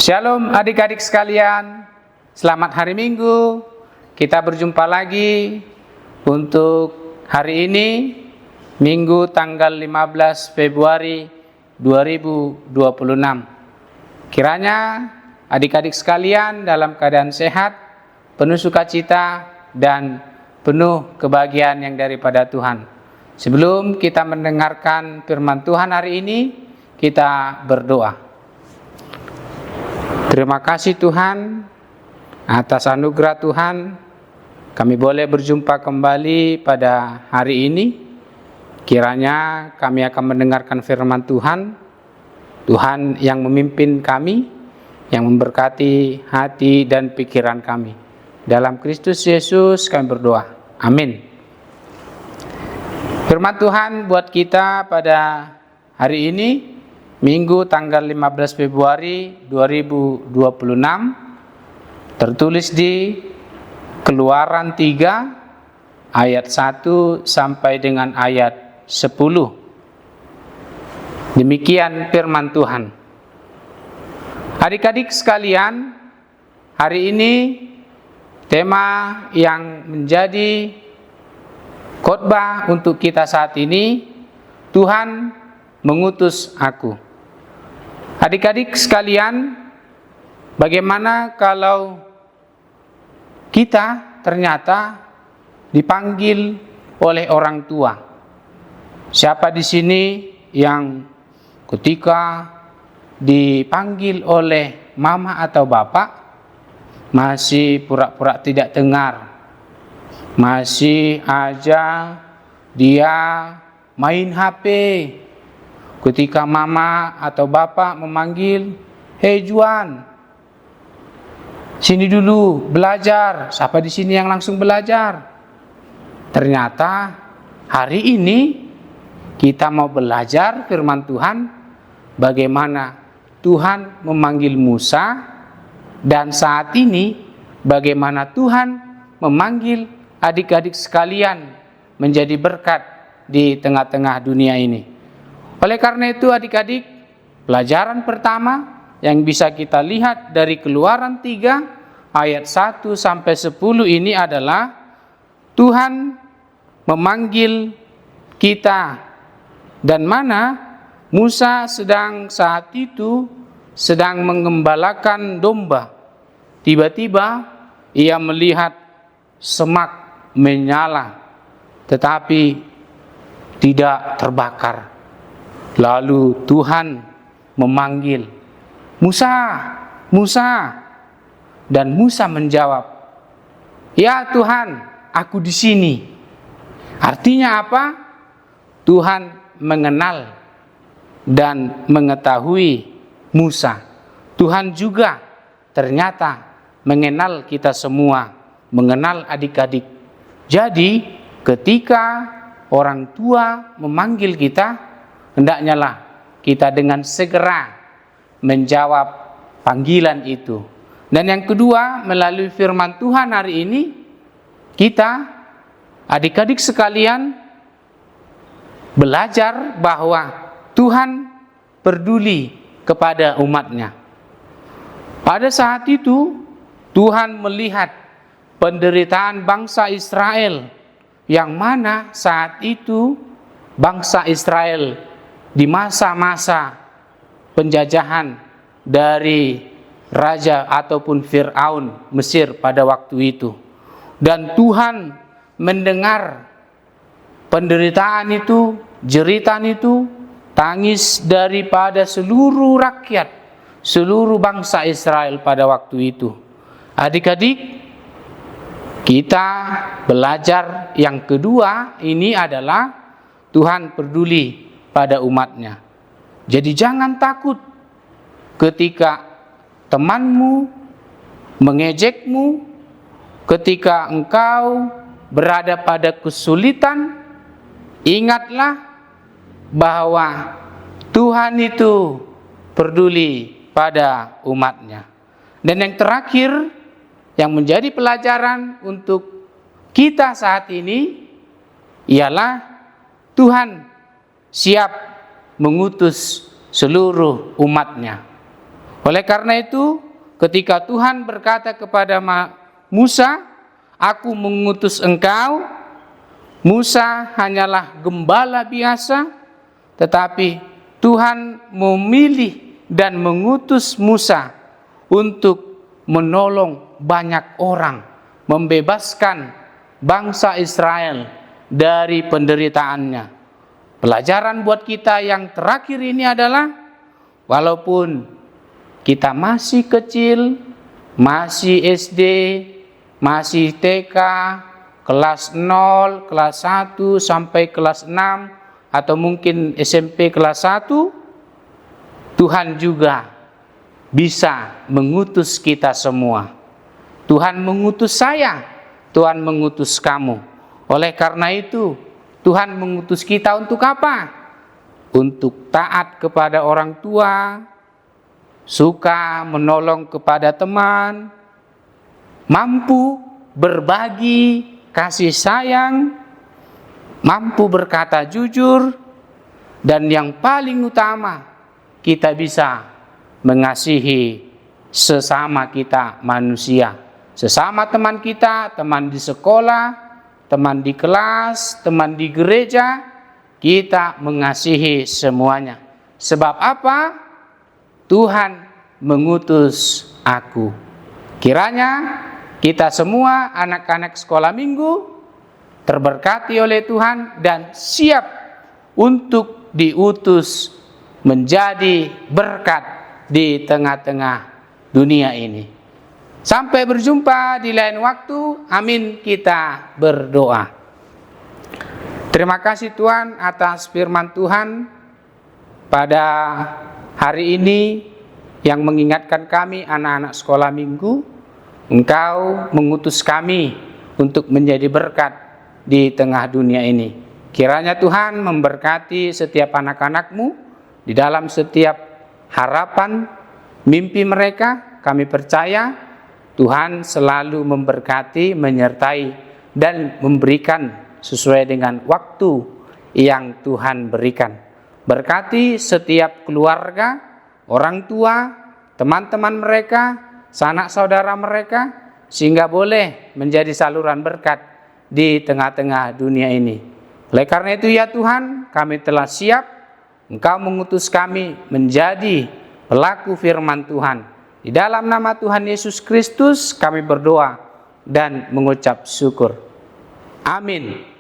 Shalom adik-adik sekalian, selamat hari Minggu. Kita berjumpa lagi untuk hari ini, Minggu tanggal 15 Februari 2026. Kiranya adik-adik sekalian dalam keadaan sehat, penuh sukacita, dan penuh kebahagiaan yang daripada Tuhan. Sebelum kita mendengarkan firman Tuhan hari ini, kita berdoa. Terima kasih Tuhan atas anugerah Tuhan, kami boleh berjumpa kembali pada hari ini. Kiranya kami akan mendengarkan firman Tuhan, Tuhan yang memimpin kami, yang memberkati hati dan pikiran kami. Dalam Kristus Yesus kami berdoa, amin. Firman Tuhan buat kita pada hari ini, Minggu tanggal 15 Februari 2026, tertulis di Keluaran 3 ayat 1 sampai dengan ayat 10. Demikian firman Tuhan. Adik-adik sekalian, hari ini tema yang menjadi khotbah untuk kita saat ini, Tuhan mengutus aku. Adik-adik sekalian, bagaimana kalau kita ternyata dipanggil oleh orang tua? Siapa di sini yang ketika dipanggil oleh mama atau bapak masih pura-pura tidak dengar, masih aja dia main HP? Ketika mama atau bapak memanggil, "Hei Juan, sini dulu belajar." Siapa di sini yang langsung belajar? Ternyata hari ini kita mau belajar firman Tuhan, bagaimana Tuhan memanggil Musa, dan saat ini bagaimana Tuhan memanggil adik-adik sekalian menjadi berkat di tengah-tengah dunia ini. Oleh karena itu adik-adik, pelajaran pertama yang bisa kita lihat dari Keluaran 3 ayat 1 sampai 10 ini adalah Tuhan memanggil kita, dan mana Musa saat itu sedang mengembalakan domba. Tiba-tiba ia melihat semak menyala tetapi tidak terbakar. Lalu Tuhan memanggil, "Musa, Musa." Dan Musa menjawab, "Ya Tuhan, aku di sini." Artinya apa? Tuhan mengenal dan mengetahui Musa. Tuhan juga ternyata mengenal kita semua, mengenal adik-adik. Jadi ketika orang tua memanggil kita, hendaknya lah kita dengan segera menjawab panggilan itu. Dan yang kedua, melalui firman Tuhan hari ini, kita adik-adik sekalian belajar bahwa Tuhan peduli kepada umatnya. Pada saat itu Tuhan melihat penderitaan bangsa Israel, yang mana saat itu bangsa Israel di masa-masa penjajahan dari raja ataupun Fir'aun Mesir pada waktu itu. Dan Tuhan mendengar penderitaan itu, jeritan itu, tangis daripada seluruh rakyat, seluruh bangsa Israel pada waktu itu. Adik-adik, kita belajar yang kedua ini adalah Tuhan peduli pada umatnya. Jadi jangan takut ketika temanmu mengejekmu, ketika engkau berada pada kesulitan. Ingatlah bahwa Tuhan itu peduli pada umatnya. Dan yang terakhir, yang menjadi pelajaran untuk kita saat ini ialah Tuhan siap mengutus seluruh umatnya. Oleh karena itu, ketika Tuhan berkata kepada Musa, "Aku mengutus engkau," Musa hanyalah gembala biasa, tetapi Tuhan memilih dan mengutus Musa untuk menolong banyak orang, membebaskan bangsa Israel dari penderitaannya. Pelajaran buat kita yang terakhir ini adalah, walaupun kita masih kecil, masih SD, masih TK, kelas 0, kelas 1 sampai kelas 6, atau mungkin SMP kelas 1, Tuhan juga bisa mengutus kita semua. Tuhan mengutus saya, Tuhan mengutus kamu. Oleh karena itu, Tuhan mengutus kita untuk apa? Untuk taat kepada orang tua, suka menolong kepada teman, mampu berbagi kasih sayang, mampu berkata jujur, dan yang paling utama, kita bisa mengasihi sesama kita manusia, sesama teman kita, teman di sekolah, teman di kelas, teman di gereja, kita mengasihi semuanya. Sebab apa? Tuhan mengutus aku. Kiranya kita semua anak-anak sekolah minggu terberkati oleh Tuhan dan siap untuk diutus menjadi berkat di tengah-tengah dunia ini. Sampai berjumpa di lain waktu. Amin. Kita berdoa. Terima kasih Tuhan atas firman Tuhan pada hari ini yang mengingatkan kami anak-anak sekolah minggu, Engkau mengutus kami untuk menjadi berkat di tengah dunia ini. Kiranya Tuhan memberkati setiap anak-anak-Mu di dalam setiap harapan, mimpi mereka. Kami percaya Tuhan selalu memberkati, menyertai, dan memberikan sesuai dengan waktu yang Tuhan berikan. Berkati setiap keluarga, orang tua, teman-teman mereka, sanak saudara mereka, sehingga boleh menjadi saluran berkat di tengah-tengah dunia ini. Oleh karena itu ya Tuhan, kami telah siap. Engkau mengutus kami menjadi pelaku firman Tuhan. Di dalam nama Tuhan Yesus Kristus kami berdoa dan mengucap syukur. Amin.